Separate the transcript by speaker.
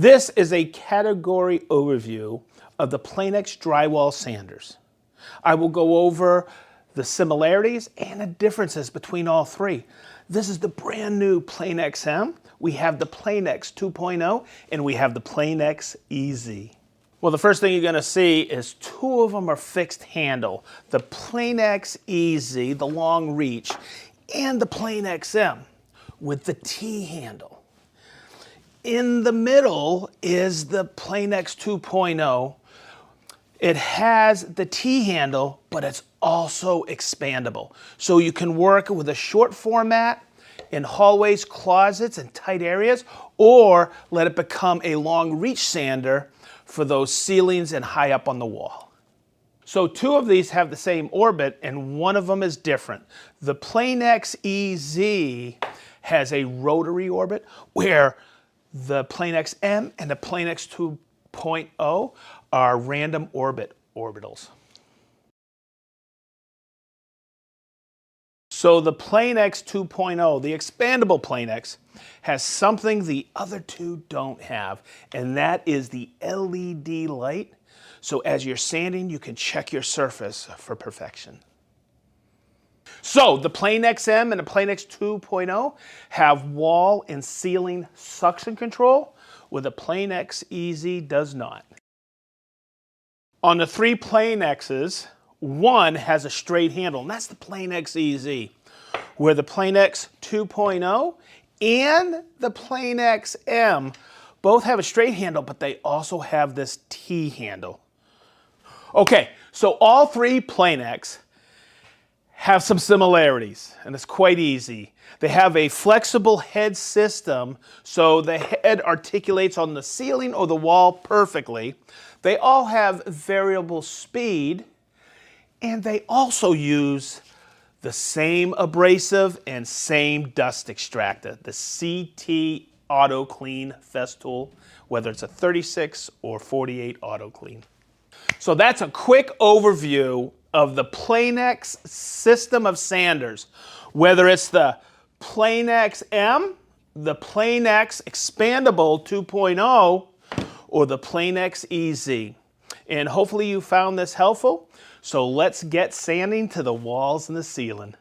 Speaker 1: This is a category overview of the Planex drywall sanders. I will go over the similarities and the differences between all three. This is the brand new Planex M. We have the Planex 2.0 and we have the Planex EZ. Well, the first thing you're going to see is two of them are fixed handle. The Planex EZ, the long reach, and the Planex M with the T handle. In the middle is the Planex 2.0. It has the T handle, but it's also expandable. So you can work with a short format in hallways, closets, and tight areas, or let it become a long reach sander for those ceilings and high up on the wall. So two of these have the same orbit and one of them is different. The Planex EZ has a rotary orbit where the Planex M and the Planex 2.0 are random orbit orbitals. So the Planex 2.0, the expandable Planex, has something the other two don't have, and that is the LED light. So as you're sanding, you can check your surface for perfection. So the Planex M and the Planex 2.0 have wall and ceiling suction control, where the Planex EZ does not. On the three Planexes, one has a straight handle, and that's the Planex EZ, where the Planex 2.0 and the Planex M both have a straight handle, but they also have this T handle. Okay, so all three Planex have some similarities, and it's quite easy. They have a flexible head system, so the head articulates on the ceiling or the wall perfectly. They all have variable speed, and they also use the same abrasive and same dust extractor, the CT Auto Clean Festool, whether it's a 36 or 48 Auto Clean. So that's a quick overview of the Planex system of sanders, whether it's the Planex M, the Planex Expandable 2.0, or the Planex EZ. And hopefully you found this helpful. So let's get sanding to the walls and the ceiling.